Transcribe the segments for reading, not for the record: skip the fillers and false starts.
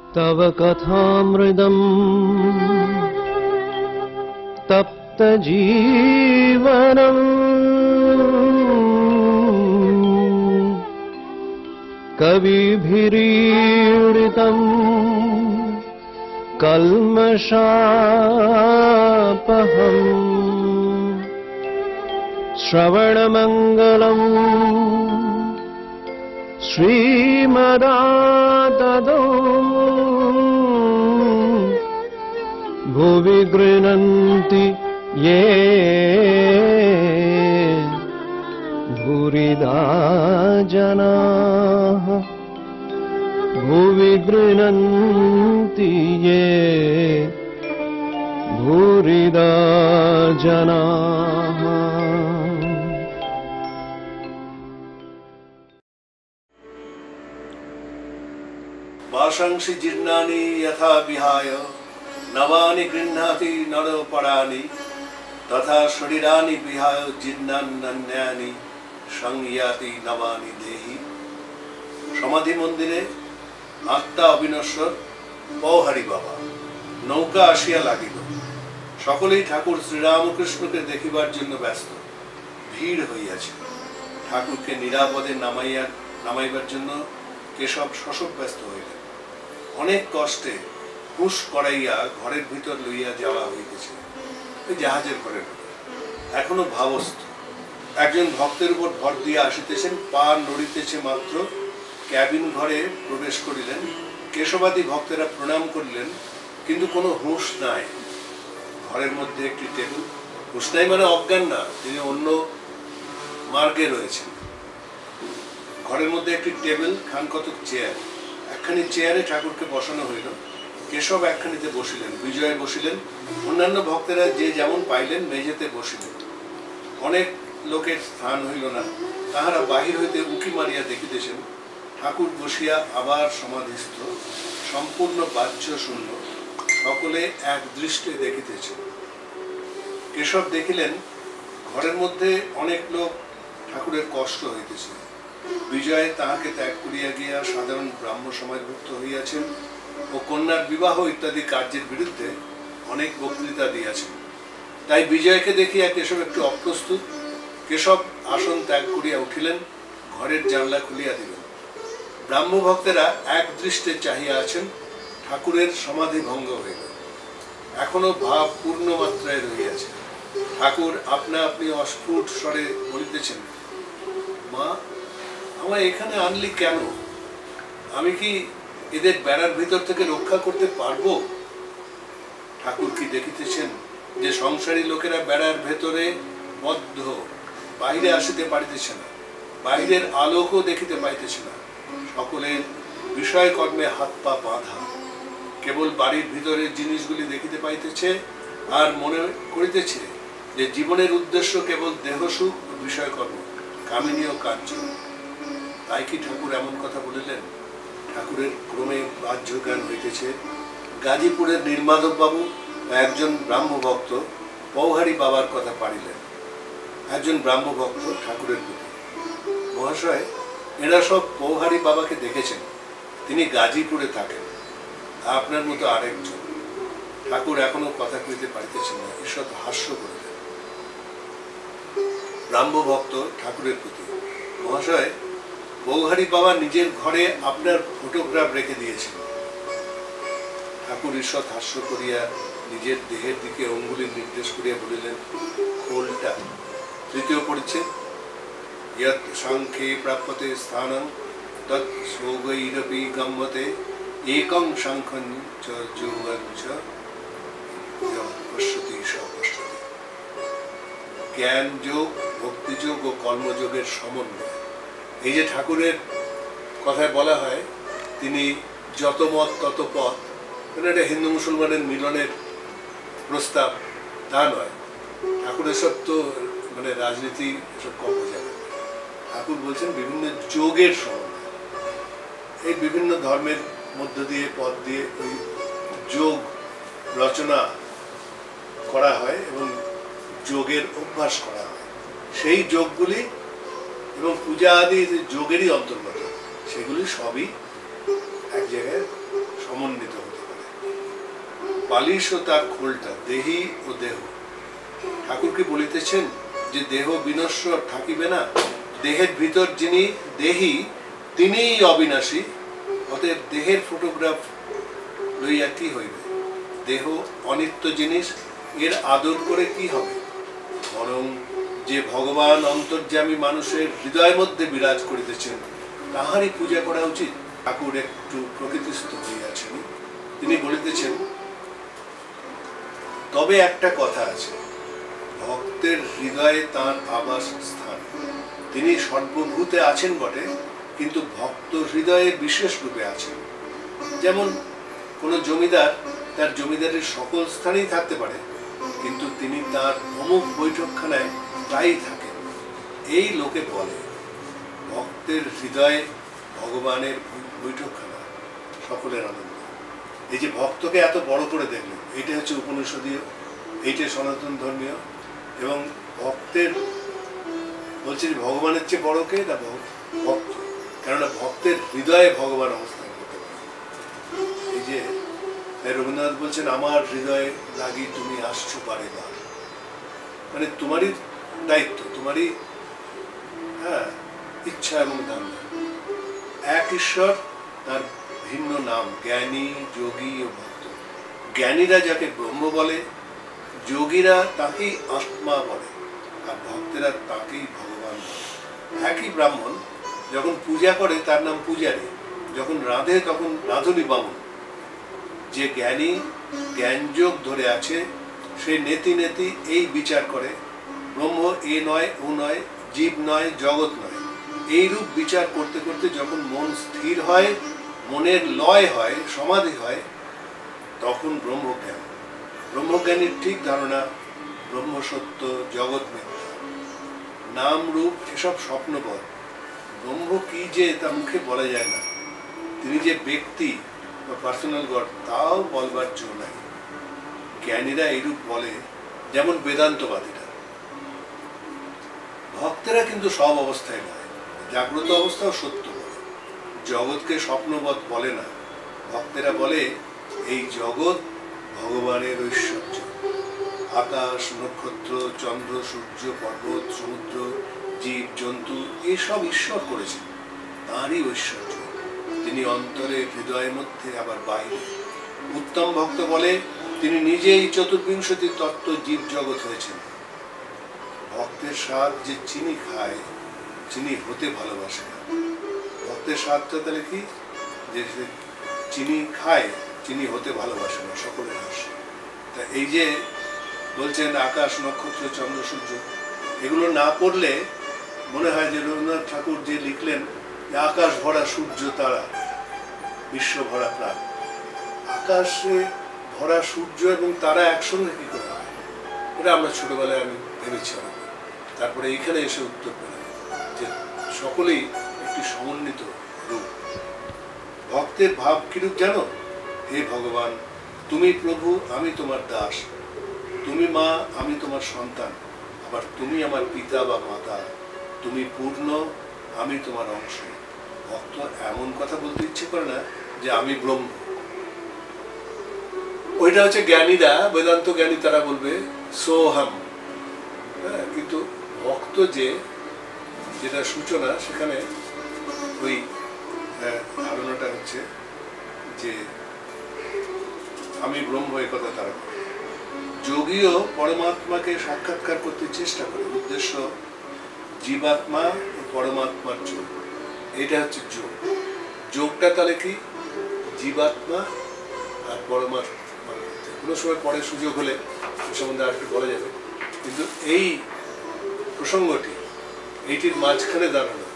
तव कथामृतम् तप्त जीवनम् कविभिरीडितम् कल्मषापहम् श्रवणमङ्गलम् श्रीमदाततो भुवि गृह्णन्ति ये भूरिदा जनाः भुवि गृह्णन्ति ये भूरिदा जनाः। वाशंसि जीर्णानि यथा विहाय नवानि गृह्णाति नरोपराणि तथा शरीराणि विहाय जीर्णान्यानि संयाति नवानि देहि। समाधि मंदिरे आत्मा अविनश्वर पौहारी बाबा नौका आसिया लागिल। सकलेई ठाकुर श्रीरामकृष्णके देखिबार जन्य व्यस्त भीड़ हইয়াছে। ठाकुरके निरापदे नामाइबार जन्य केशव शशब व्यस्त हইলেন। अनेक कष्टे हुश कराइया घरेर भितर लइया जाওয়া হইতেছে জাহাজের ঘরের এখনো ভাবস্থ। একজন ভক্তের উপর ভর দিয়ে আসিতেছেন, পা নড়িতেছে মাত্র ক্যাবিন ঘরে প্রবেশ করিলেন। কেশবাদী ভক্তেরা প্রণাম করিলেন, কিন্তু কোনো হুঁশ নাই। ঘরের মধ্যে একটি টেবিল, হুঁশ নাই মানে অজ্ঞান না, তিনি অন্য মার্গে রয়েছেন। ঘরের মধ্যে একটি টেবিল, খান কতক চেয়ার। একখানি চেয়ারে ঠাকুরকে বসানো হইল। কেশব একখানিতে বসিলেন, বিজয় বসিলেন, অন্যান্য ভক্তেরা যে যেমন পাইলেন মেঝেতে বসিলেন। অনেক লোকের স্থান হইল না, তাহারা বাহির হইতে উকি মারিয়া দেখিতেছেন ঠাকুর বসিয়া আবার সমাধিস্থ, সম্পূর্ণ বাহ্য শূন্য, সকলে এক দৃষ্টে দেখিতেছেন। কেশব দেখিলেন ঘরের মধ্যে অনেক লোক ঠাকুরের কষ্ট হইতেছে। বিজয় তাহাকে ত্যাগ করিয়া গিয়া সাধারণ ব্রাহ্ম সমাজভুক্ত হইয়াছেন ও কন্যার বিবাহ ইত্যাদি কার্যের বিরুদ্ধে অনেক বক্তৃতা দিয়াছেন। তাই বিজয়কে দেখিয়া কেশব একটু অপ্রস্তুত। কেশব আসন ত্যাগ করিয়া উঠিলেন, ঘরের জানলা খুলিয়া দিলেন। ব্রাহ্ম ভক্তেরা এক দৃষ্টে চাহিয়া আছেন। ঠাকুরের সমাধি ভঙ্গ হইল, এখনো ভাব পূর্ণ মাত্রায় রহিয়াছে। ঠাকুর আপনা আপনি অস্ফুট স্বরে বলিতেছেন, মা আমায় এখানে আনলি কেন? আমি কি এদের বেড়ার ভিতর থেকে রক্ষা করতে পারবো? ঠাকুর কি দেখিতেছেন যে সংসারী লোকেরা বেড়ার ভেতরে বদ্ধ, বাহিরে আসিতে পারিতেছে না, বাহিরের আলোকও দেখিতে পাইতেছে না। সকলের বিষয় কর্মে হাত পা বাঁধা, কেবল বাড়ির ভিতরের জিনিসগুলি দেখিতে পাইতেছে আর মনে করিতেছে যে জীবনের উদ্দেশ্য কেবল দেহসুখ ও বিষয়কর্ম, কামিনী ও কার্য। তাই কি ঠাকুর এমন কথা বলিলেন? ঠাকুরের ক্রমে বাহ্য জ্ঞান হইতেছে। গাজীপুরের নীলমাধব বাবু একজন ব্রাহ্ম ভক্ত পৌহারি বাবার কথা পারিলেন। একজন ব্রাহ্ম ভক্ত ঠাকুরের প্রতি, মহাশয় এরা সব পৌহারি বাবাকে দেখেছেন, তিনি গাজীপুরে থাকেন, আপনার মতো আরেকজন। ঠাকুর এখনো কথা কইতে পারিতেছেন না, ঈশ্বর হাস্য করিলেন। ব্রাহ্ম ভক্ত ঠাকুরের প্রতি, মহাশয় পৌহারি বাবা নিজের ঘরে আপনার ফটোগ্রাফ রেখে দিয়েছেন। ঠাকুর ঈশ্বর হাস্য করিয়া নিজের দেহের দিকে অঙ্গুলি নির্দেশ করিয়া বলিলেন, খোলটা। তৃতীয় পরিচ্ছেদ, यत् सांख्ये प्राप्यते स्थानं तत् सोगैरपि गम्यते एकं सांख्यं च योगं च पश्यति स पश्यति। জ্ঞান যোগ, ভক্তি যোগ ও কর্মযোগের সমন্বয়। এই যে ঠাকুরের কথায় বলা হয় তিনি যত মত তত পথ, এটা হিন্দু মুসলমানের মিলনের প্রস্তাব তা নয়। ঠাকুরের সব তো মানে রাজনীতি এসব কম যাবে। ঠাকুর বলছেন বিভিন্ন যোগের সমন্বয়। এই বিভিন্ন ধর্মের মধ্য দিয়ে পথ দিয়ে ওই যোগ রচনা করা হয় এবং যোগের অভ্যাস করা হয়। সেই যোগগুলি এবং পূজা আদি যোগেরই অন্তর্গত, সেগুলি সবই এক জায়গায় সমন্বিত। বালিশ ও তার খোলটা, দেহি ও দেহ। ঠাকুর কি বলিতেছেন যে দেহ বিনশ্বর থাকিবে না? দেহের ভিতর যিনি দেহি তিনিই অবিনাশী। অতএব দেহের ফটোগ্রাফ লইয়া কি হইবে? দেহ অনিত্য জিনিস, এর আদর করে কি হবে? বরং যে ভগবান অন্তর্যামী মানুষের হৃদয়ের মধ্যে বিরাজ করিতেছেন তাহারই পূজা করা উচিত। ঠাকুর একটু প্রকৃতিস্থ হইয়াছেন। তিনি বলিতেছেন, তবে একটা কথা আছে, ভক্তের হৃদয়ে তাঁর আবাস স্থান। তিনি সর্বভূতে আছেন বটে, কিন্তু ভক্ত হৃদয়ে বিশেষ রূপে আছেন। যেমন কোন জমিদার তার জমিদারের সকল স্থানেই থাকতে পারে, কিন্তু তিনি তার অমুক বৈঠকখানায় প্রায়ই থাকেন। এই লোকে বলে ভক্তের হৃদয়ে ভগবানের বৈঠকখানা, সকলের আনন্দ। এই যে ভক্তকে এত বড় করে দেখলেন, এইটা হচ্ছে উপনিষদীয়, এইটা সনাতন ধর্মীয়। এবং ভক্তের বলছে ভগবানের চেয়ে বড় কে? না ভক্ত। কেননা ভক্তের হৃদয়ে ভগবান অবস্থান করতে পারে। এই যে রবীন্দ্রনাথ বলছেন, আমার হৃদয়ে লাগি তুমি আসছো পারে বা, মানে তোমারই দায়িত্ব, তোমারই ইচ্ছা এবং দান। এক ঈশ্বর, তার ভিন্ন নাম, জ্ঞানী, যোগী ও ভক্ত। জ্ঞানীরা যাকে ব্রহ্ম বলে, যোগীরা তাকেই আত্মা বলে, আর ভক্তেরা তাকেই ভগবান বলে। একই ব্রাহ্মণ যখন পূজা করে তার নাম পূজারী, যখন রাঁধে তখন রাঁধুনি বামুন। যে জ্ঞানী জ্ঞানযোগ ধরে আছে, সে নেতি নেতি এই বিচার করে, ব্রহ্ম এ নয় ও নয়, জীব নয় জগৎ নয়। এইরূপ বিচার করতে করতে যখন মন স্থির হয়, মনের লয় হয়, সমাধি হয়, তখন ব্রহ্মজ্ঞান। ব্রহ্মজ্ঞানীর ঠিক ধারণা ব্রহ্ম সত্য, জগৎ মিথ্যা, নাম রূপ এসব স্বপ্নবৎ। ব্রহ্ম কি যে তা মুখে বলা যায় না। তিনি যে ব্যক্তি বা পার্সোনাল গড, তাও বলবার জো নাই। জ্ঞানীরা এইরূপ বলে, যেমন বেদান্তবাদীরা। ভক্তেরা কিন্তু সব অবস্থায় নয়, জাগ্রত অবস্থাও সত্য বলে, জগৎকে স্বপ্নবৎ বলে না। ভক্তেরা বলে এই জগৎ ভগবানের ঐশ্বর্য। আকাশ, নক্ষত্র, চন্দ্র, সূর্য, পর্বত, সমুদ্র, জীব জন্তু এসব ঈশ্বর করেছেন, তাঁরই ঐশ্বর্য। তিনি অন্তরে, হৃদয়ের মধ্যে, আবার বাইরে। উত্তম ভক্ত বলে তিনি নিজেই চতুর্বিংশতি তত্ত্ব জীব জগৎ হয়েছেন। ভক্তের স্বাদ যে চিনি খায়, চিনি হতে ভালোবাসে না। ভক্তের স্বাদটা তাহলে কি? যে চিনি খায়, চিনি হতে ভালোবাসে না, সকলের হাসে। তা এই যে বলছেন আকাশ, নক্ষত্র, চন্দ্র, সূর্য, এগুলো না পড়লে মনে হয় যে রবীন্দ্রনাথ ঠাকুর যে লিখলেন আকাশ ভরা সূর্য তারা, বিশ্ব ভরা প্রাণ। আকাশে ভরা সূর্য এবং তারা একসঙ্গে কি করে হয়? এটা আমরা ছোটবেলায় আমি ভেবেছিলাম। তারপরে এইখানে এসে উত্তর পেলাম যে সকলেই একটি সমন্বিত রূপ। ভক্তের ভাব কিরূপ জানো? হে ভগবান, তুমি প্রভু, আমি তোমার দাস। তুমি মা, আমি তোমার সন্তান। আবার তুমি আমার পিতা বা মাতা। তুমি পূর্ণ, আমি তোমার অংশ। ভক্ত এমন কথা বলতে ইচ্ছে করে না যে আমি ব্রহ্ম। ওইটা হচ্ছে জ্ঞানীরা, বেদান্ত জ্ঞানী, তারা বলবে সোহাম। কিন্তু ভক্ত যেটা সূচনা, সেখানে ওই ধারণাটা হচ্ছে যে আমি ব্রহ্ম, এই কথা তারা বলে। যোগীও পরমাত্মাকে সাক্ষাৎকার করতে চেষ্টা করে। উদ্দেশ্য জীবাত্মা ও পরমাত্মার যোগ। এটা হচ্ছে যোগ। যোগটা তাহলে কি? জীবাত্মা আর পরমাত্মা। কোনো সময় পরে সুযোগ হলে সে সম্বন্ধে আর একটু বলা যাবে। কিন্তু এই প্রসঙ্গটি, এইটির মাঝখানে দাঁড়ানো,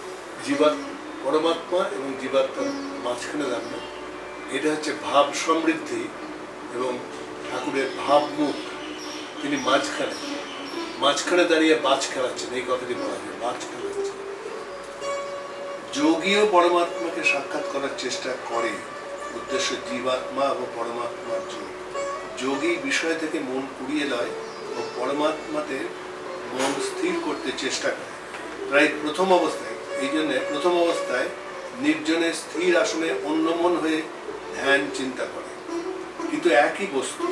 পরমাত্মা এবং জীবাত্মার মাঝখানে দাঁড়ানো, এটা হচ্ছে ভাব সমৃদ্ধি এবং ঠাকুরের ভাবমুখ। তিনি মাঝখানে দাঁড়িয়ে বাজ খেলাচ্ছেন, এই কথাটি বলা যায়, বাজ খেলাচ্ছেন। যোগীও পরমাত্মাকে সাক্ষাৎ করার চেষ্টা করে। উদ্দেশ্য জীবাত্মা ও পরমাত্মার যোগ। যোগী বিষয় থেকে মন কুড়িয়ে লয় ও পরমাত্মাতে মন স্থির করতে চেষ্টা করে। প্রায় প্রথম অবস্থায়, এই জন্য প্রথম অবস্থায় নির্জনে স্থির আসনে অন্যমন হয়ে ধ্যান চিন্তা করে। কিন্তু একই বস্তু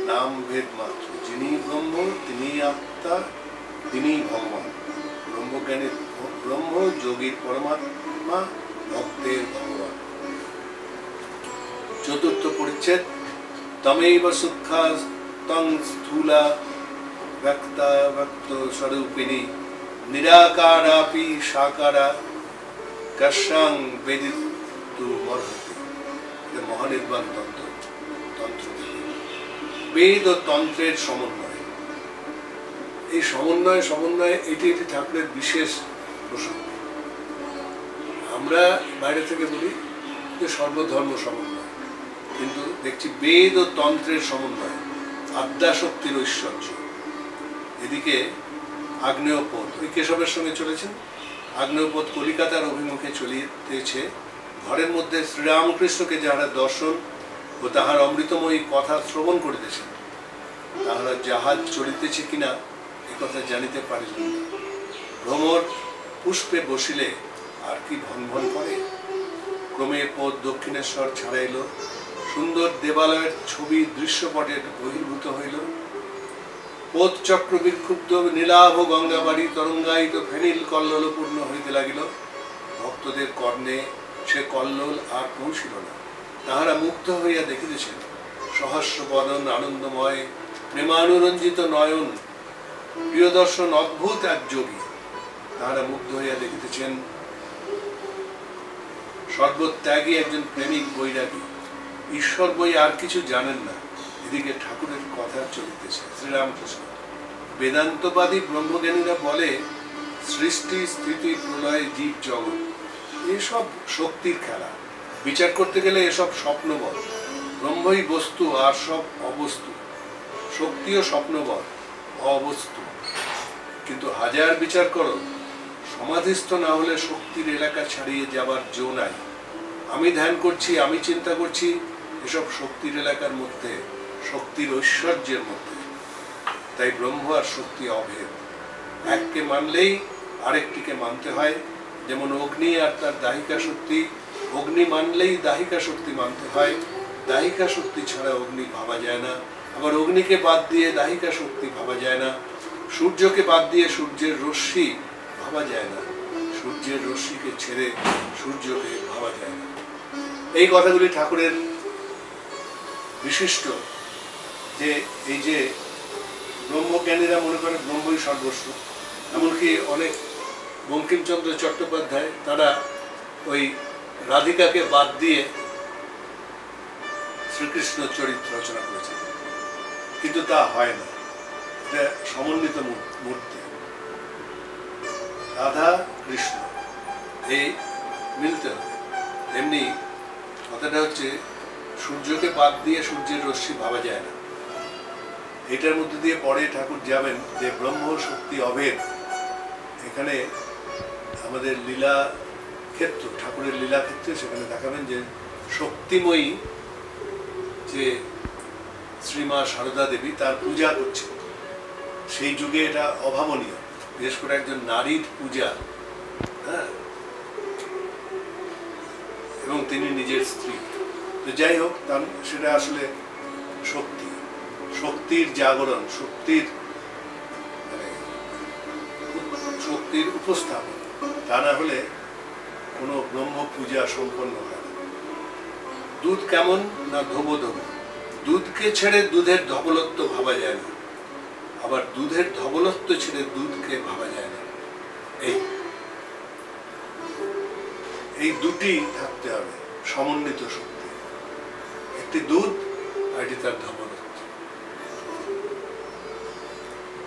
নাম ভেদ মাত্র। যিনি ব্রহ্ম তিনি আত্মা, তিনি ভগবান। ব্রহ্মজ্ঞানীর ব্রহ্ম, যোগীর পরমাত্মা, ভক্তের ভগবান। চতুর্থ পরিচ্ছেদ। তমেব সুখা তং স্থূলা ব্যক্তা ব্যক্ত স্বরূপিণী নিরাকারাপি সাকারা কস্যাং বেদিতু মর্হতি। এটা মহানির্বাণ তন্ত্র। বেদ ও তন্ত্রের সমন্বয়। এই সমন্বয় এটি ঠাকুরের বিশেষ প্রসঙ্গ। আমরা বাইরে থেকে বলি যে সর্বধর্ম সমন্বয়, কিন্তু দেখছি বেদ ও তন্ত্রের সমন্বয়, আদ্যাশক্তির ঐশ্বর্য। এদিকে আগ্নেয়পথ, ওই কেশবের সঙ্গে চলেছেন। আগ্নেয়পথ কলিকাতার অভিমুখে চলিতেছে। ঘরের মধ্যে শ্রীরামকৃষ্ণকে যাহারা দর্শন ও তাহার অমৃতময়ী কথা শ্রবণ করিতেছেন, তাহারা জাহাজ চলিতেছে কিনা একথা জানিতে পারিলেন না। ভ্রমর পুষ্পে বসিলে আর কি ভন ভন করে। ক্রমে পথ দক্ষিণেশ্বর ছাড়াইল। সুন্দর দেবালয়ের ছবি দৃশ্যপটে বহির্ভূত হইল। পথ চক্র বিক্ষুব্ধ নীলাভ গঙ্গাবাড়ি তরঙ্গায়িত ফেনিল কল্লোলপূর্ণ হইতে লাগিল। ভক্তদের কর্ণে সে কল্লোল আর পৌঁছিল না। তাহারা মুগ্ধ হইয়া দেখিতেছেন সহস্র বদন আনন্দময়, প্রেমানুরঞ্জিত নয়ন, প্রিয়দর্শন অদ্ভুত এক যোগী। তাহারা মুগ্ধ হইয়া দেখিতেছেন সর্বত্যাগী একজন প্রেমিক বৈরাগী। ঈশ্বর বই আর কিছু জানেন না। এদিকে ঠাকুরের কথা চলিতেছে। শ্রীরামকৃষ্ণ। বেদান্তবাদী ব্রহ্মজ্ঞানীরা বলে সৃষ্টি স্থিতি প্রলয় জীব জগৎ এসব শক্তির খেলা। বিচার করতে গেলে এসব স্বপ্নবৎ। ব্রহ্মই বস্তু আর সব অবস্তু। শক্তিও স্বপ্নবৎ, অবস্তু। কিন্তু হাজার বিচার করো, সমাধিস্থ না হলে শক্তির এলাকা ছাড়িয়ে যাবার জো নাই। আমি ধ্যান করছি, আমি চিন্তা করছি, এসব শক্তির এলাকার মধ্যে, শক্তির ঐশ্বর্যের মধ্যে। তাই ব্রহ্ম আর শক্তি অভেদ। এককে মানলেই আরেকটিকে মানতে হয়। যেমন অগ্নি আর তার দাহিকা শক্তি, অগ্নি মানলেই দাহিকা শক্তি মানতে হয়। দাহিকা শক্তি ছাড়া অগ্নি ভাবা যায় না। আবার অগ্নিকে বাদ দিয়ে দাহিকা শক্তি ভাবা যায় না। সূর্যকে বাদ দিয়ে সূর্যের রশ্মি ভাবা যায় না। সূর্যের রশ্মিকে ছেড়ে সূর্যকে ভাবা যায় না। এই কথাগুলি ঠাকুরের বিশিষ্ট। যে এই যে ব্রহ্মজ্ঞানীরা মনে করে ব্রহ্মই সর্বস্ব। এমনকি অনেক বঙ্কিমচন্দ্র চট্টোপাধ্যায় তারা ওই রাধিকাকে বাদ দিয়ে শ্রীকৃষ্ণ চরিত্র রচনা করেছেন, কিন্তু তা হয় না। এটা সমন্বিত মূর্তি, রাধা কৃষ্ণ, এই মিলতে হবে। এমনি কথাটা হচ্ছে সূর্যকে বাদ দিয়ে সূর্যের রশ্মি ভাবা যায় না। এটার মধ্যে দিয়ে পরে ঠাকুর যাবেন যে ব্রহ্ম শক্তি অভেদ। এখানে আমাদের লীলা ক্ষেত্র, ঠাকুরের লীলা ক্ষেত্রে সেখানে দেখাবেন যে শক্তিময়ী যে শ্রীমা সারদা দেবী তার পূজা করছেন। সেই যুগে এটা অভাবনীয়, বিশেষ করে একজন নারীর পূজা। হ্যাঁ, এবং তিনি নিজের স্ত্রী। তো যাই হোক, সেটা আসলে শক্তি, শক্তির জাগরণ, শক্তির উপস্থাপন। তা না হলে কোনো ব্রহ্ম পূজা সম্পন্ন হয় না। দুধ কেমন না ধোবো ধোবো। দুধকে ছেড়ে দুধের ধবলত্ব ভাবা যায় না, আবার দুধের ধবলত্ব ছেড়ে দুধকে ভাবা যায় না। এই দুটি থাকতে হবে, সমন্বিত শক্তি। একটি দুধ আর এটি তার ধবলত্ব।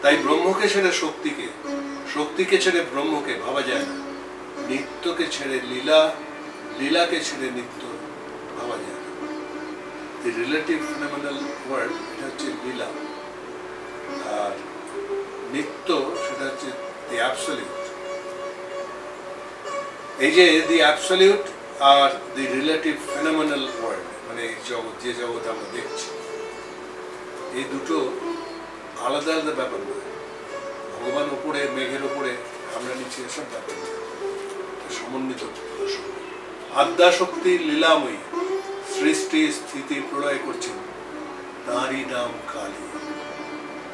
তাই ব্রহ্মকে ছেড়ে শক্তিকে, শক্তিকে ছেড়ে ব্রহ্মকে ভাবা যায় না। নিত্যকে ছেড়ে লীলা, লীলাকে ছেড়ে নিত্য ভাবা যায় না। দি রিলেটিভ ফিনোমেনাল ওয়ার্ল্ড, এটা হচ্ছে লীলা, আর নিত্য সেটা হচ্ছে দি অ্যাবসলিউট। এই যে দি অ্যাবসলিউট আর দি রিলেটিভ ফিনোমেনাল ওয়ার্ল্ড, মানে এই জগৎ, যে জগৎ আমরা দেখছি, এই দুটো আলাদা আলাদা ব্যাপার নয়। ভগবান উপরে, মেঘের উপরে, আমরা নিচে, এসব ব্যাপার নয়, সমন্বিত। আদ্যাশক্তি লীলাময়ী সৃষ্টি স্থিতি প্রলয় করছেন। তাঁরই নাম কালী।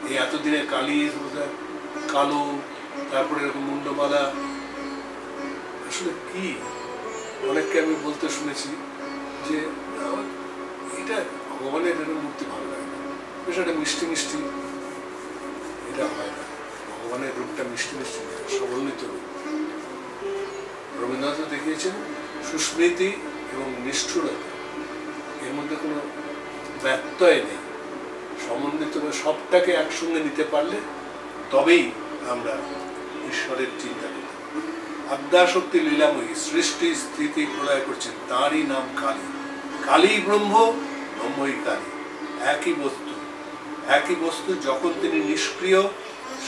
এই এতদিনের কালী কালো, তারপরে এরকম মুন্ডমালা, আসলে কি? অনেককে আমি বলতে শুনেছি যে এটা ভগবানের এরকম মূর্তি ভালো লাগে না, বেশ একটা মিষ্টি মিষ্টি, এটা হয় না। ভগবানের রূপটা মিষ্টি মিষ্টি, সমন্বিত রূপ। রবীন্দ্রনাথ দেখিয়েছেন সুস্মৃতি এবং নিষ্ঠুরতা, এর মধ্যে কোনো ব্যত্যয় নেই। সমন্বিত সবটাকে একসঙ্গে নিতে পারলে তবেই আমরা ঈশ্বরের চিন্তা করতে পারি। আদ্যাশক্তি লীলাময়ী, সৃষ্টি স্থিতি প্রলয় করছেন, তাঁরই নাম কালী। কালী ব্রহ্ম, ব্রহ্মই কালী, একই বস্তু। একই বস্তু যখন তিনি নিষ্ক্রিয়,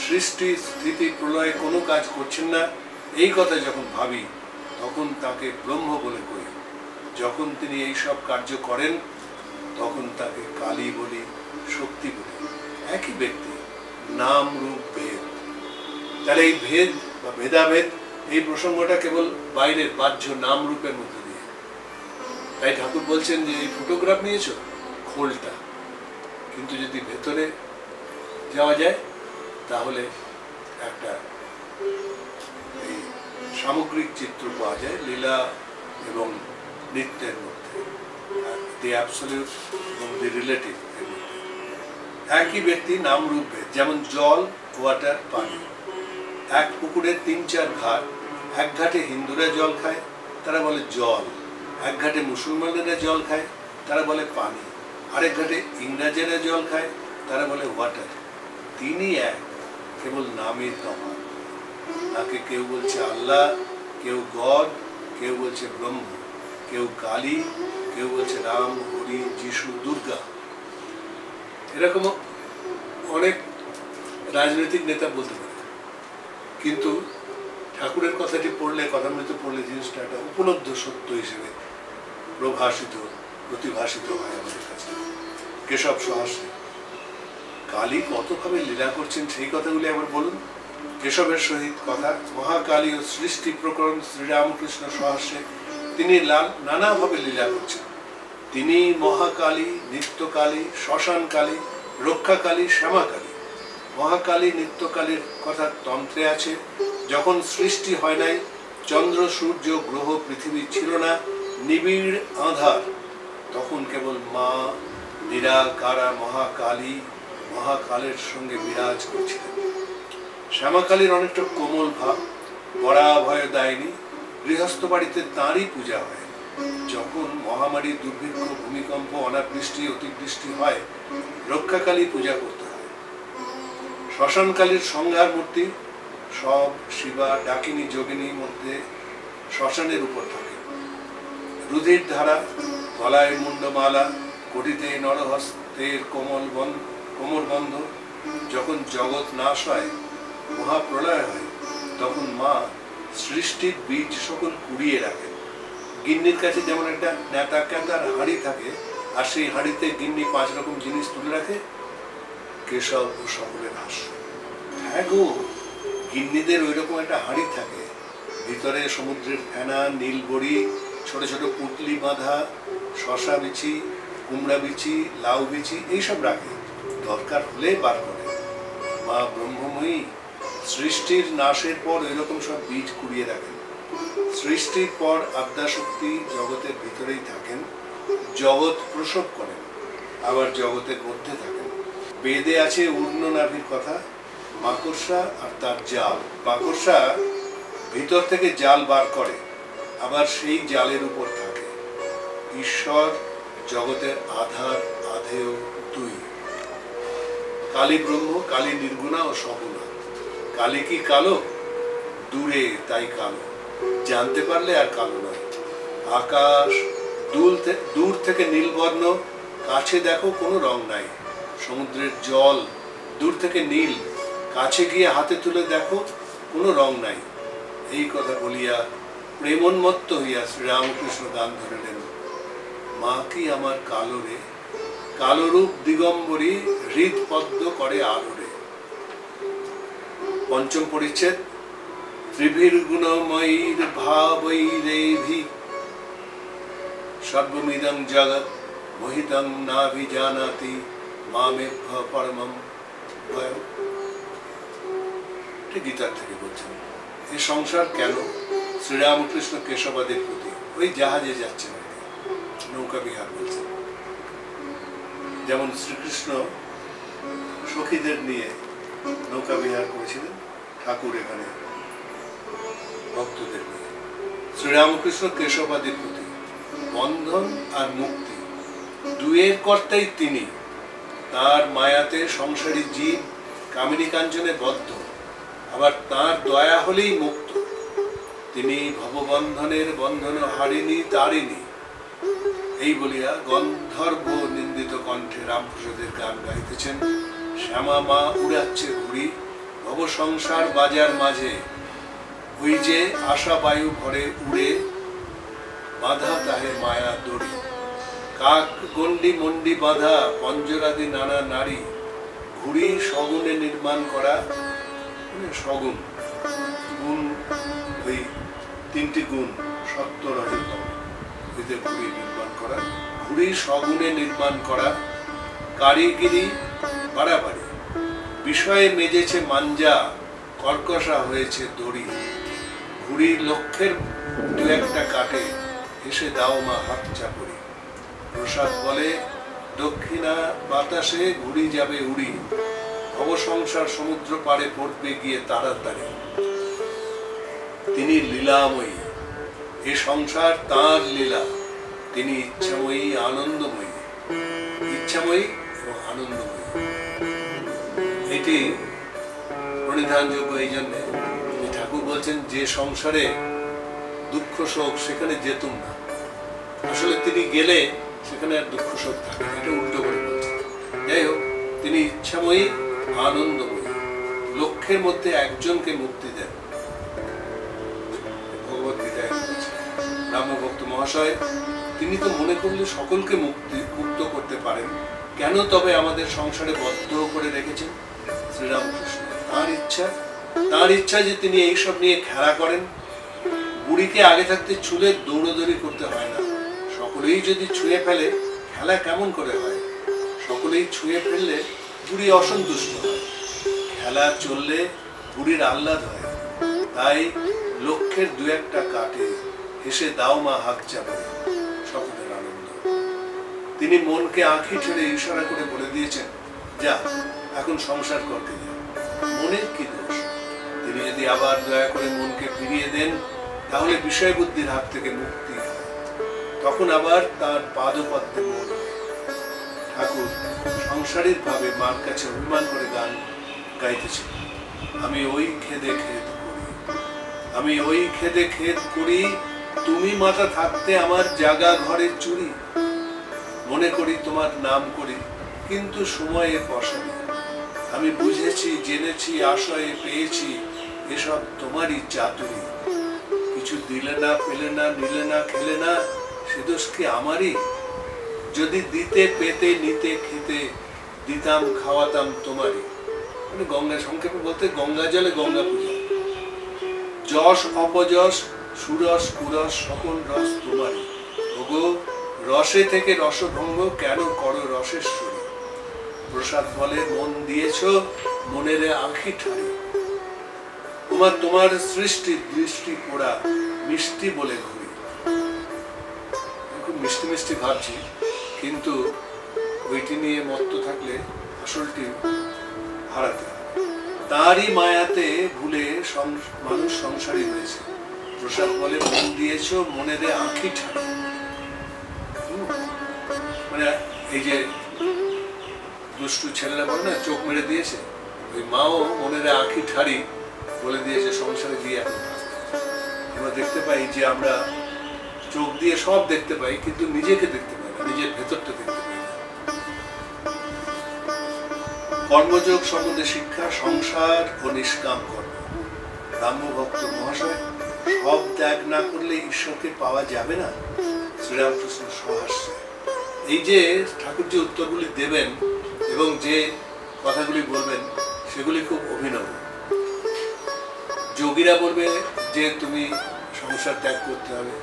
সৃষ্টি স্থিতি প্রলয়ে কোনো কাজ করছেন না, এই কথা যখন ভাবি তখন তাকে ব্রহ্ম বলে কই। যখন তিনি এই সব কার্য করেন তখন তাকে কালী বলি, শক্তি বলি। একই ব্যক্তি, নাম রূপ ভেদ। তাহলে এই ভেদ বা ভেদাভেদ, এই প্রসঙ্গটা কেবল বাইরের বাহ্য নাম রূপের মধ্যে দিয়ে। তাই ঠাকুর বলছেন যে এই ফটোগ্রাফ নিয়েছো, খোলটা, কিন্তু যদি ভেতরে যাওয়া যায় তাহলে একটা এই সামগ্রিক চিত্র পাওয়া যায় লীলা এবং নৃত্যের মধ্যে, দি অ্যাবসলিউট এবং দি রিলেটিভ এর মধ্যে। একই ব্যক্তি, নাম রূপ ভেদ। যেমন জল, ওয়াটার, পানি। এক পুকুরে ৩-৪ ঘাট। এক ঘাটে হিন্দুরা জল খায়, তারা বলে জল। এক ঘাটে মুসলমানেরা জল খায়, তারা বলে পানি। আরেক ঘাটে ইংরেজেরা জল খায়, তারা বলে ওয়াটার। তিনি এক, কেবল নামের তফাৎ। তাকে কেউ বলছে আল্লাহ, কেউ গড, কেউ বলছে ব্রহ্ম, কেউ কালী, কেউ বলছে রাম, হরি, যিশু, দুর্গা। এরকম অনেক রাজনৈতিক নেতা বলতে পারে, কিন্তু ঠাকুরের কথাটি পড়লে, কথামৃত পড়লে জিনিসটা একটা উপলব্ধ সত্য হিসেবে প্রভাসিত, প্রতিভাসিত হয় আমাদের কাছে। কেশব সহাস্যে কালী কতভাবে লীলা করছেন সেই কথাগুলি একবার বলুন। কেশবের সহিত কথা। মহাকালী ও সৃষ্টি প্রকরণ শ্রীরামকৃষ্ণ সহাস্যে তিনি নানাভাবে লীলা করছেন। তিনি মহাকালী, নিত্যকালী, শ্মশানকালী, রক্ষাকালী, শ্যামাকালী। মহাকালী, নিত্যকালীর কথা তন্ত্রে আছে। যখন সৃষ্টি হয় নাই, চন্দ্র, সূর্য, গ্রহ, পৃথিবী ছিল না, নিবিড় আঁধার, তখন কেবল মা নিরাকারা মহাকালী মহাকালের সঙ্গে বিরাজ করছিলেন। শ্যামাকালীর অনেকটা কোমল ভাব, পরাভয় দায়নি। গৃহস্থ বাড়িতে তাঁরই পূজা হয়। যখন মহামারী, দুর্ভিক্ষ, ভূমিকম্প, অনাবৃষ্টি, অতিবৃষ্টি হয়, রক্ষাকালী পূজা করতে হয়। শ্মশানকালীর সংহার মূর্তি। সব শিবা, ডাকিনী, যোগিনীর মধ্যে শ্মশানের উপর থাকে। রুধির ধারা, গলায় মুন্ডমালা, কটিতে নরহস্তের কোমর বন্ধ। যখন জগৎ নাশ হয়, মহাপ্রলয় হয়, তখন মা সৃষ্টির বীজ সকল কুড়িয়ে রাখেন। গিন্নির কাছে যেমন একটা নেতা ক্যাতার হাঁড়ি থাকে, আর সেই হাঁড়িতে গিন্নি 5 রকম জিনিস তুলে রাখে। কেশব ও সকলের হাস্য। হ্যাঁ গো, গিন্নিদের ওই রকম একটা হাঁড়ি থাকে, ভিতরে সমুদ্রের ফেনা, নীলবড়ি, ছোট ছোট পুঁটলি বাঁধা, শশা বিচি, কুমড়া বিচি, লাউ বিচি, এইসব রাখে, দরকার হলে বার করে। মা ব্রহ্মময়ী সৃষ্টির নাশের পর এরকম সব বীজ কুড়িয়ে রাখেন। সৃষ্টির পর আদ্যাশক্তি জগতের ভিতরেই থাকেন, জগৎ প্রসব করেন, আবার জগতের মধ্যে থাকেন। বেদে আছে উর্ণ নাভির কথা, মাকড়সা আর তার জাল। মাকড়সা ভিতর থেকে জাল বার করে, আবার সেই জালের উপর থাকে। ঈশ্বর জগতের আধার, আধেয় দুই। কালী ব্রহ্ম, কালী নির্গুণা ও সগুণা। কালী কি কালো? দূরে তাই কালো, জানতে পারলে আর কালো নয়। আকাশ দূর থেকে নীলবর্ণ, কাছে দেখো কোনো রং নাই। সমুদ্রের জল দূর থেকে নীল, কাছে গিয়ে হাতে তুলে দেখো কোনো রং নাই। এই কথা বলিয়া প্রেমোন্মত্ত হইয়া শ্রীরামকৃষ্ণ গান ধরিলেন। মা কি আমার কালো রে, কালোরূপ দিগম্বরী, হৃদপদ্ম করে আলোরে। পঞ্চম পরিচ্ছেদ। ত্রিভির্গুণময়ীর ভাবৈরেভি সর্বমিদং জগৎ মোহিতং নাভিজানাতি মামেভ্য পরমম ভয়। এটা গীতার থেকে বলছেন। এই সংসার কেন? শ্রীরামকৃষ্ণ কেশবাদের প্রতি, ওই জাহাজে যাচ্ছেন, নৌকা বিহার বলছেন। যেমন শ্রীকৃষ্ণ সখীদের নিয়ে নৌকা বিহার করেছিলেন, ঠাকুর এখানে ভক্তদের নিয়ে। শ্রীরামকৃষ্ণ কেশবাদের প্রতি বন্ধন আর মুক্তি দুয়ের কর্তাই তিনি। তার মায়াতে সংসারী জীব কামিনী কাঞ্চনে বদ্ধ, আবার তার দয়া হলেই মুক্ত। তিনি ভববন্ধনের বন্ধন হারিনি তারিনি। এই বলিয়া গন্ধর্ব নিন্দিত কণ্ঠে রামপ্রসাদের গান গাইতেছেন। শ্যামা মা উড়াচ্ছে ঘুড়ি ভব সংসার বাজার মাঝে, ওই যে আশা বায়ু ভরে উড়ে বাঁধা তাহে মায়া দড়ি। কাক গন্ডি মন্ডি বাঁধা পঞ্জরাদি নানা নারী, ঘুড়ি সগুণে নির্মাণ করা, সগুণ গুণ, ওই তিনটি গুণ সত্য রজতম, এতে ঘুড়ি নির্মাণ করা, ঘুড়ি সগুণে নির্মাণ করা, কারিগিরি বাড়াবাড়ি, বিষয়ে মেজেছে মাঞ্জা, কর্কশা হয়েছে দড়ি। ঘুড়ি লক্ষ্যের দু একটা কাটে, এসে দাও মা হাত চাপড়ি। প্রসাদ বলে দক্ষিণা বাতাসে ঘুড়ি যাবে উড়ি, অবসংসার সমুদ্র পাড়ে পড়বে গিয়ে তাড়াতাড়ি। তিনি লীলাময়ী, এ সংসার তাঁর লীলা। তিনি ইচ্ছাময়ী আনন্দময়ী, ইচ্ছাময়ী এবং আনন্দময়ী। এটি প্রণিধানযোগ্য এই জন্যে ঠাকুর বলছেন যে সংসারে দুঃখ শোক সেখানে যেতুম না। আসলে তিনি গেলে সেখানে আর দুঃখ শোক থাকে, এটা উল্টো করে বলছেন। যাই হোক, তিনি ইচ্ছাময়ী আনন্দময়ী, লক্ষ্যের মধ্যে একজনকে মুক্তি দেন। ভগবদ্গীতায় বলছে ব্রাহ্মভক্ত মহাশয় তিনি তো মনে করলে সকলকে মুক্ত করতে পারেন, কেন তবে আমাদের সংসারে বদ্ধ করে রেখেছেন? শ্রীরামকৃষ্ণ তার ইচ্ছা যে তিনি এইসব নিয়ে খেলা করেন। বুড়িকে আগে থাকতে ছুলে দৌড়দৌড়ি করতে হয় না। সকলেই যদি ছুঁয়ে ফেলে খেলা কেমন করে হয়? সকলেই ছুঁয়ে ফেললে বুড়ি অসন্তুষ্ট হয়। খেলা চললে বুড়ির আহ্লাদ হয়। তাই লক্ষ্যের দু একটা কাটে, হেসে দাও মা হাত চাপে, সকলের আনন্দ। তিনি মনকে আঁখি ছেড়ে ইশারা করে বলে দিয়েছেন, যা এখন সংসার করতে যা। মনের কি দোষ? তিনি যদি আবার দয়া করে মনকে ফিরিয়ে দেন তাহলে বিষয় বুদ্ধির হাত থেকে মুক্তি হয়। তখন আবার তার পাদপদ্মে মন। ঠাকুর সংসারিক ভাবে মার কাছে অভিমান করে গান গাইতেছেন। আমি ওই খেদে খেদ করি, আমি ওই খেদে খেদ করি, তুমি মাথা থাকতে আমার জাগা ঘরের চুরি। মনে করি তোমার নাম করি, কিন্তু সময়ে বসানি। আমি বুঝেছি জেনেছি আশয়ে পেয়েছি, এসব তোমারই চাতুরি। কিছু দিলে না পেলে না নিলে না খেলে না, সে দোষ কি আমারই? যদি দিতে পেতে নিতে খেতে, দিতাম খাওয়াতাম তোমারই। মানে গঙ্গা, সংক্ষেপে বলতে গঙ্গা জলে গঙ্গা পূজা। যশ অপযশ সুরস কুরস সকল রস তোমারই। ওগো রসে থেকে রসভঙ্গ কেন করো রসেশ্বরী? প্রসাদ বলে মন দিয়েছ মনের আঁখি ঠাড়ি। তোমার সৃষ্টি দৃষ্টি পোড়া মিষ্টি বলে ঘুরি। খুব মিষ্টি মিষ্টি ভাবছি, কিন্তু ওইটি নিয়ে মত্ত থাকলে আসলটি হারাতে হয়। তারই মায়াতে ভুলে মানুষ সংসারী হয়েছে। প্রসাদ বলে মন দিয়েছ মনের আঁখি ঠাড়ি। মানে এই যে দুষ্টু ছেলেরা বলে না চোখ মেরে দিয়েছে, ওই মাও মনের আঁখি ঠাড়ি বলে দিয়েছে সংসারে দিয়ে এখন আমরা দেখতে পাই যে আমরা চোখ দিয়ে সব দেখতে পাই, কিন্তু নিজেকে দেখতে পাই না, নিজের ভেতরটা দেখতে পাই না। কর্মযোগ সম্বন্ধে শিক্ষা সংসার ও নিষ্কাম কর্ম। ব্রাহ্মভক্ত মহাশয় সব ত্যাগ না করলে ঈশ্বরকে পাওয়া যাবে না। শ্রীরামকৃষ্ণ সহাস্যে এই যে ঠাকুর যে উত্তরগুলি দেবেন এবং যে কথাগুলি বলবেন সেগুলি খুব অভিনব। যোগীরা বলবে যে তুমি সংসার ত্যাগ করতে হবে,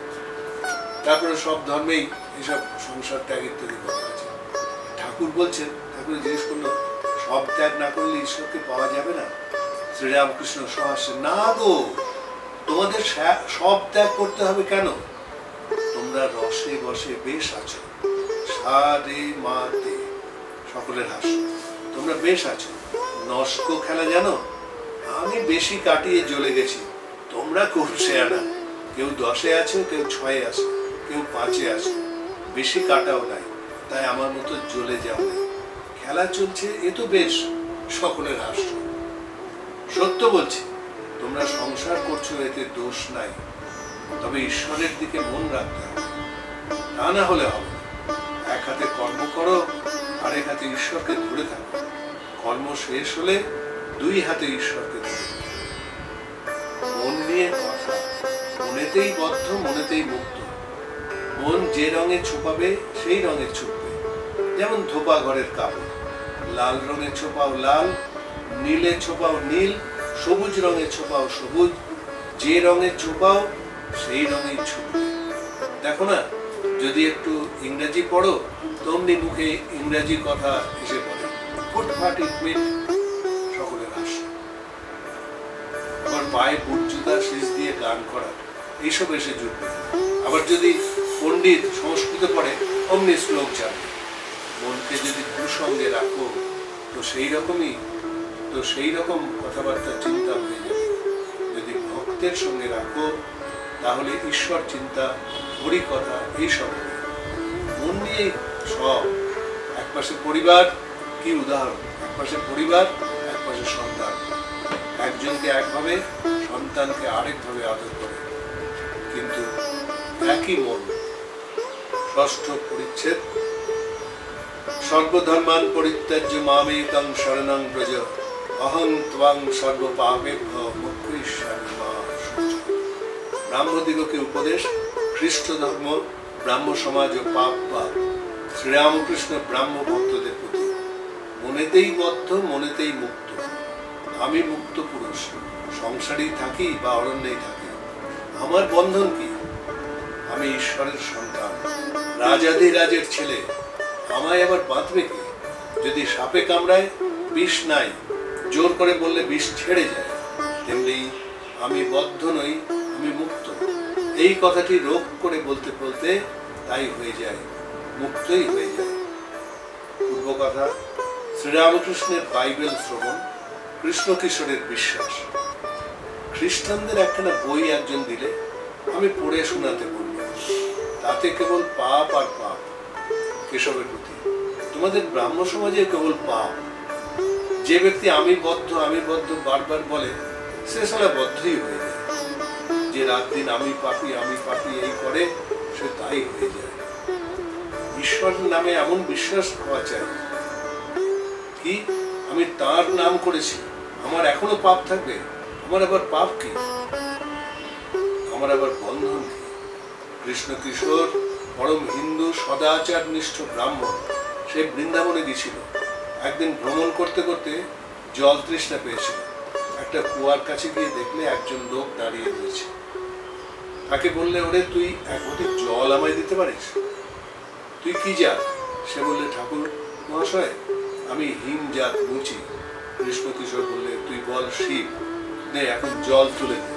তারপরে সব ধর্মেই এসব সংসার ত্যাগ ইত্যাদি কথা আছে। ঠাকুর বলছেন ঠাকুর জিজ্ঞেস করলো, সব ত্যাগ না করলে ঈশ্বরকে পাওয়া যাবে না? শ্রীরামকৃষ্ণ সহাস্যে, না গো, তোমাদের সব ত্যাগ করতে হবে কেন? তোমরা রসে বসে বেশ আছো, সা রে মা তে, সকলের হাস্য, তোমরা বেশ আছো। নস্ক খেলা জানো? আমি বেশি কাটিয়ে জ্বলে গেছি, তোমরা খুব শেয়ানা। কেউ 10-এ আছো, কেউ 6-এ আছো, কেউ 5-এ আছো, বেশি কাটাও নাই, তাই আমার মতো জ্বলে যাও নাই। খেলা চলছে, এ তো বেশ, সকলের হাস্য। সত্য বলছি, তোমরা সংসার করছো, এতে দোষ নাই, তবে ঈশ্বরের দিকে মন রাখতে হবে, তা না হলে হবে না। এক হাতে কর্ম করো, আরেক হাতে ঈশ্বরকে ধরে থাকো। কর্ম শেষ হলে 2 হাতে ঈশ্বরকে ধরে থাকো। মন নিয়ে কথা, মনেতেই বদ্ধ, মনেতেই মুক্ত। মন যে রঙে ছোপাবে সেই রঙে ছুপবে। যেমন ধোপা ঘরের কাপড়, লাল রঙে ছোপাও লাল, নীলে ছোপাও নীল, সবুজ রঙে ছোপাও সবুজ, যে রঙে ছোপাও সেই রঙেই ছুপবে। দেখো না, যদি একটু ইংরেজি পড়ো, তমনি মুখে ইংরেজি কথা এসে পড়ে। ফুটফাট ইটমিট, সকলের হাস্য। আবার পায়ে বুট জুতা শীষ দিয়ে গান করা, এইসব এসে জুটবে। আবার যদি পণ্ডিত সংস্কৃত পড়ে, অমনি শ্লোক যাবে। মনকে যদি কুসঙ্গে রাখো, তো সেই রকম কথাবার্তা চিন্তা হয়ে যাবে। যদি ভক্তের সঙ্গে রাখো, তাহলে ঈশ্বর চিন্তা, হরি কথা, এইসব মন নিয়ে সব। একপাশে পরিবার, কি উদাহরণ, একপাশে পরিবার, একপাশে সন্তান। একজনকে একভাবে, সন্তানকে আরেকভাবে আদর করে, কিন্তু একই মন। 6ষ্ঠ পরিচ্ছেদ। সর্বধর্মান পরিত্যাজ্য মামেকং শরণং ব্রজ, অহং ত্বং সর্বপাপেভ্যো মোক্ষয়িষ্যামি মা শুচি। ব্রাহ্মদিগকে উপদেশ, খ্রিস্ট ধর্ম, ব্রাহ্ম সমাজ ও পাপ পাপ। শ্রীরামকৃষ্ণ ব্রাহ্ম ভক্তদের প্রতি, মনেতেই বদ্ধ, মনেতেই মুক্ত। আমি মুক্ত পুরুষ, সংসারেই থাকি বা অরণ্যেই থাকি, আমার বন্ধন কি? আমি ঈশ্বরের সন্তান, রাজাধিরাজের ছেলে, আমায় আবার বাঁধবে কে? যদি সাপে কামড়ায়, বিষ নাই, জোর করে বললে বিষ ছেড়ে যায়। তেমনি আমি বদ্ধ নই, আমি মুক্ত। এই কথাটি রোগ করে বলতে বলতে তাই হয়ে যায়, মুক্তই হয়ে যায়। পূর্ব কথা। শ্রীরামকৃষ্ণের বাইবেল শ্রবণ, কৃষ্ণ কিশোরের বিশ্বাস। খ্রিস্টানদের একখানা বই একজন দিলে, আমি পড়ে শোনাতে বলল। তাতে কেবল পাপ আর পাপ। কেশবের প্রতি, তোমাদের ব্রাহ্ম সমাজে কেবল পাপ। যে ব্যক্তি আমি বদ্ধ বারবার বলে, সে সালা বদ্ধই হয়ে যায়। যে রাত দিন আমি পাপি এই করে, সে তাই হয়ে যায়। ঈশ্বরের নামে এমন বিশ্বাস হওয়া চাই, কি আমি তার নাম করেছি, আমার এখনো পাপ থাকবে? আমার আবার পাপ কি? আমার আবার বন্ধন কি? কৃষ্ণ কিশোর পরম হিন্দু, সদাচার নিষ্ঠ ব্রাহ্মণ। সে বৃন্দাবনে গেছিল। একদিন ভ্রমণ করতে করতে জল তৃষ্ণা পেয়েছিল। একটা কুয়ার কাছে গিয়ে দেখলে একজন লোক দাঁড়িয়ে রয়েছে। তাকে বললে, ওরে তুই এক ঘটি জল আমায় দিতে পারিস? তুই কি জাত? সে বললে, ঠাকুর মহাশয়, আমি হিম জাত মুচি। কৃষ্ণ কিশোর বললে, তুই বল শিব, নে এখন জল তুলে দে।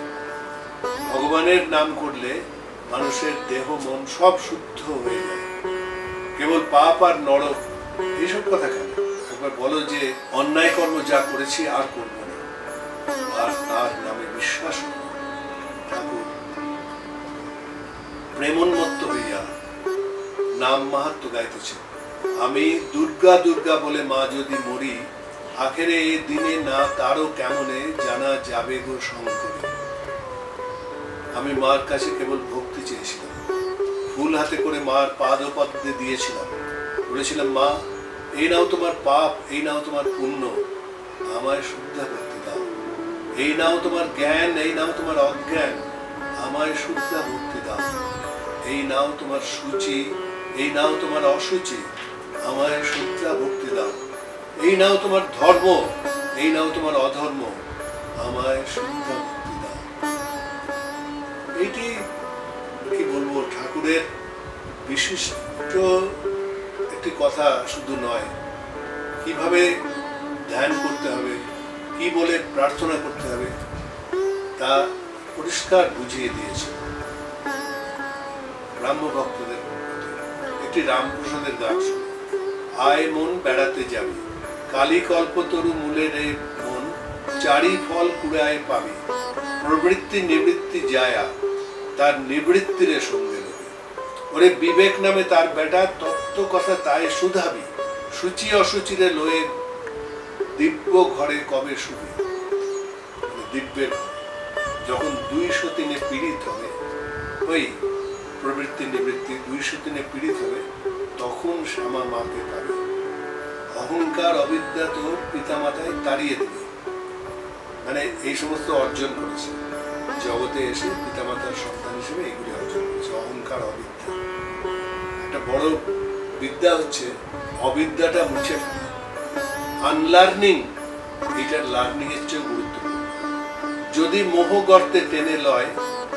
ভগবানের নাম করলে মানুষের দেহ মন সব শুদ্ধ হয়ে যায়। কেবল পাপ আর নরক, এইসব কথা কেন? একবার বলো যে অন্যায় কর্ম যা করেছি আর করব না, আর তার নামে বিশ্বাস করো। ঠাকুর প্রেমোন্মত্ত হইয়া নাম মাহাত্ম গাইতেছে। আমি দুর্গা দুর্গা বলে মা যদি মরি, আখেরে এ দিনে না তারও কেমনে জানা যাবে গো শঙ্করী। আমি মার কাছে কেবল ভক্তি চেয়েছিলাম। ফুল হাতে করে মার পাদপদ্মে দিয়েছিলাম। বলেছিলাম, মা, এই নাও তোমার পাপ, এই নাও তোমার পুণ্য, আমায় শুদ্ধা ভক্তি দাও। এই নাও তোমার জ্ঞান, এই নাও তোমার অজ্ঞান, আমায় শুদ্ধা ভক্তি দাও। এই নাও তোমার সূচি, এই নাও তোমার অসুচি, আমায় শুদ্ধা ভক্তি দাও। এই নাও তোমার ধর্ম, এই নাও তোমার অধর্ম, আমায় শুদ্ধা ভক্তি দাও। এটি কি বলবো, ঠাকুরের বিশিষ্ট একটি কথা শুধু নয়, কি কিভাবে ধ্যান করতে হবে, কি বলে প্রার্থনা করতে হবে, তা পরিষ্কার বুঝিয়ে দিয়েছে ব্রাহ্ম ভক্তদের মধ্যে। একটি রামপ্রসাদের গান শুনে, আয় মন বেড়াতে যাবি, কালী কল্পতরু মূলে রে মন, চারি ফল কুড়ায় পাবি, প্রবৃত্তি নিবৃত্তি যায়া তার নিবৃত্তিরে সঙ্গে নেবে। ওরে বিবেক নামে তার বেটা, তত্ত্ব কথা তাই শুধাবি, সূচি অসুচিরে লয়ে দিব্য ঘরে কবে শুবি। দিব্যের যখন 203 পীড়িত হবে, ওই প্রবৃত্তি নিবৃত্তি 203 পীড়িত হবে, তখন শ্যামা মাকে পাবে। অহংকার অবিদ্যা তোর পিতামাতায় তাড়িয়ে দেবে। মানে এই সমস্ত অর্জন করেছে জগতে এসে, পিতামাতার সন্তান হিসেবে এগুলি অর্জন করেছে। অহংকার অবিদ্যা, একটা বড় বিদ্যা হচ্ছে অবিদ্যাটা মুছে ফেলা। আনলার্নিং, এটার লার্নিং এর চেয়ে গুরুত্বপূর্ণ। যদি মোহ গর্তে টেনে লয়,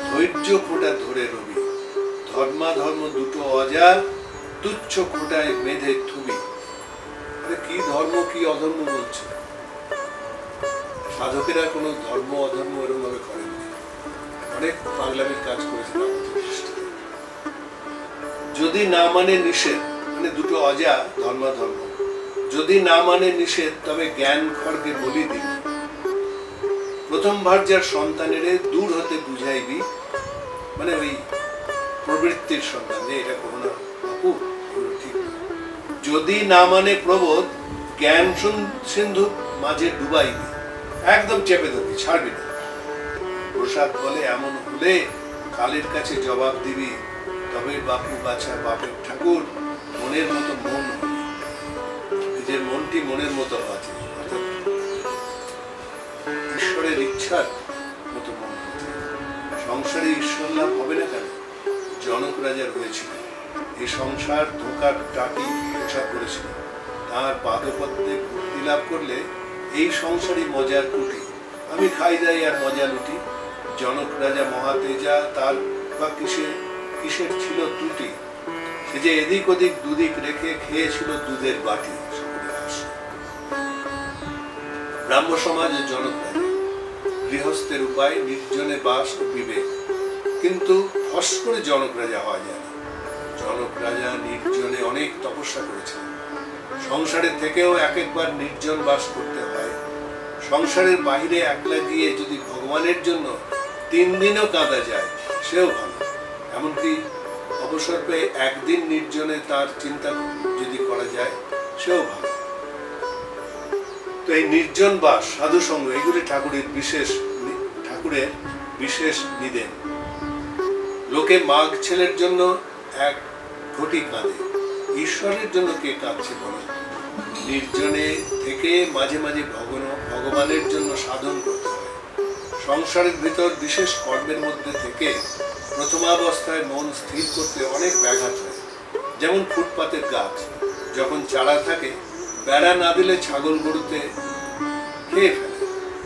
ধৈর্য খোঁটা ধরে রবি, ধর্মাধর্ম দুটো অজা, তুচ্ছ খোঁটায় বেঁধে থুবি। কি ধর্ম কি অধর্ম বলছে? সাধকেরা কোনো ধর্ম অধর্ম এরকম ভাবে করেননি, অনেক পাগলামির কাজ করেছেন আমাদের দৃষ্টিতে। যদি না মানে নিষেধ, মানে দুটো অজা ধর্মাধর্ম, যদি না মানে নিষেধ, তবে জ্ঞান খড়গে বলি দিবি। প্রথম ভার্যার সন্তানের দূর হতে বুঝাইবি, মানে ওই প্রবৃত্তির সন্তান, যে এটা করো না বাপু, ঠিক না। যদি না মানে প্রবোধ, জ্ঞান সিন্ধু মাঝে ডুবাইবি, একদম চেপে ধরবি, ছাড়বি না। প্রসাদ বলে এমন হলে কালের কাছে জবাব দিবি, তবে বাপু বাছা বাপের ঠাকুর, মনের মতো মন হবে। নিজের মনটি মনের মতো আছে, ঈশ্বরের ইচ্ছার মতো মন হচ্ছে। সংসারে ঈশ্বর লাভ হবে না কেন? জনক রাজার হয়েছিল। এই সংসার ধোঁকার টাকি পোষা করেছিল, তার পাদপদ্মে ভক্তি লাভ করলে এই সংসারই মজার কুটি। আমি খাই দাই আর মজা লুটি। জনক রাজা মহাতেজা, তার বা কিসের ছিল ত্রুটি, সে যে এদিক ওদিক দুদিক রেখে খেয়েছিল দুধের বাটি। ব্রাহ্ম সমাজ জনক রাজা, গৃহস্থের উপায় নির্জনে বাস ও বিবেক, কিন্তু ফস করে জনক রাজা হওয়া যায় না। জনক রাজা নির্জনে অনেক তপস্যা করেছিলেন। সংসারের থেকেও এক একবার নির্জন বাস করতে হয়। সংসারের বাইরে একলা গিয়ে যদি ভগবানের জন্য 3 দিনও কাঁদা যায়, সেও ভালো। এমনকি অবসর পেয়ে একদিন নির্জনে তার চিন্তা যদি করা যায়, সেও ভালো। তো এই নির্জন বাস, সাধু সঙ্গ, এগুলি ঠাকুরের বিশেষ নিদেন। লোকে মাঘ ছেলের জন্য এক ঘটি কাঁদে, ঈশ্বরের জন্য কে কাঁদছে বলে? নির্জনে থেকে মাঝে মাঝে ভগবানের জন্য সাধন করতে হয়। সংসারের ভিতর বিশেষ কর্মের মধ্যে থেকে প্রথমাবস্থায় মন স্থির করতে অনেক ব্যাঘাত হয়। যেমন ফুটপাতের গাছ, যখন চারা থাকে, বেড়া না দিলে ছাগল গরুতে খেয়ে ফেলে।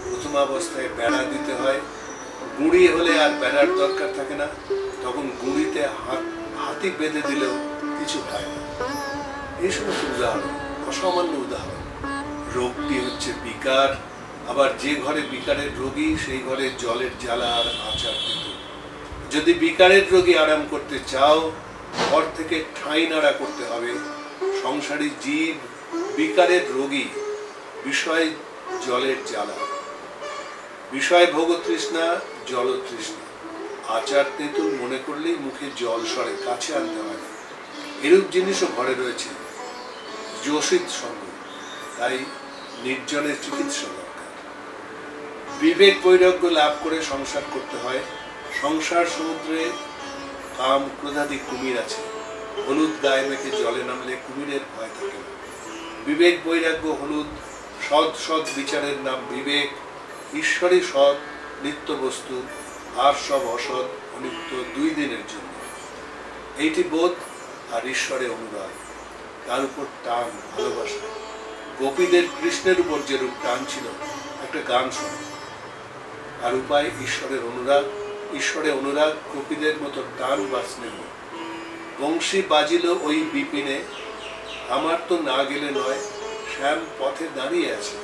প্রথমাবস্থায় বেড়া দিতে হয়। গুঁড়ি হলে আর বেড়ার দরকার থাকে না, তখন গুঁড়িতে হাতি বেঁধে দিলেও কিছু হয় না। এই সমস্ত উদাহরণ, অসামান্য উদাহরণ। রোগটি হচ্ছে বিকার, আবার যে ঘরে বিকারের রোগী, সেই ঘরে জলের জ্বালা আর আচার দিত। যদি বিকারের রোগী আরাম করতে চাও, ঘর থেকে ঠাঁই নাড়া করতে হবে। সংসারী জীব বিকারের রোগী, বিষয় জলের জ্বালা। বিষয় ভোগ তৃষ্ণা, জল তৃষ্ণা। আচার তেঁতুল মনে করলেই মুখে জল সরে, কাছে আনতে হয় না। এরূপ জিনিসও ঘরে রয়েছে, যোষিত সঙ্গ। তাই নির্জনের চিকিৎসা দরকার। বিবেক বৈরাগ্য লাভ করে সংসার করতে হয়। সংসার সমুদ্রে কাম ক্রোধাদি কুমির আছে। হলুদ গায়ে মেখে জলে নামলে কুমিরের ভয় থাকে না। বিবেক বৈরাগ্য হলুদ, সৎ বিচারের নাম বিবেক। ঈশ্বরই সৎ, নিত্য বস্তু, আর সব অসৎ, অনিত্য, 2 দিনের জন্য। এইটি বোধ আর ঈশ্বরে অনুরাগ, তার উপর টান, ভালোবাসা। গোপীদের কৃষ্ণের উপর যেরূপ টান ছিল, একটা গান শোনে। আর উপায় ঈশ্বরের অনুরাগ, ঈশ্বরে অনুরাগ, গোপীদের মতো টান বা স্নেহ। বংশী বাজিল ওই বিপিনে, আমার তো না গেলে নয়, শ্যাম পথে দাঁড়িয়ে আছে,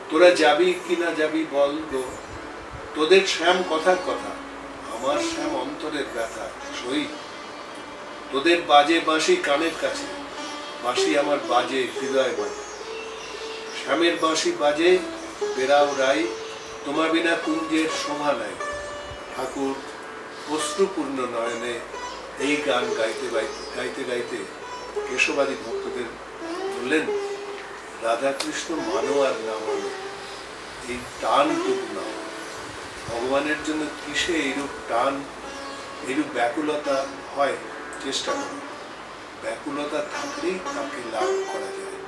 তোরা যাবি কিনা যাবি বল গো, তোদের শ্যাম কথার কথা, আমার শ্যাম অন্তরের ব্যথা সই। তোদের বাজে বাঁশি কানের কাছে, বাঁশি আমার বাজে হৃদয় বাজে। শ্যামের বাঁশি বাজে বেরাও রাই, তোমার বিনা কুঞ্জের শোভা নাই। ঠাকুর অশ্রুপূর্ণ নয়নে এই গান গাইতে গাইতে গাইতে কেশবাদী ভক্তদের বললেন, রাধাকৃষ্ণ মানো আর না মানো, এই টানটুকু নাও। ভগবানের জন্য কিসে এইরূপ টান, এইরূপ ব্যাকুলতা হয়, চেষ্টা করো। ব্যাকুলতা থাকলেই তাকে লাভ করা যায়।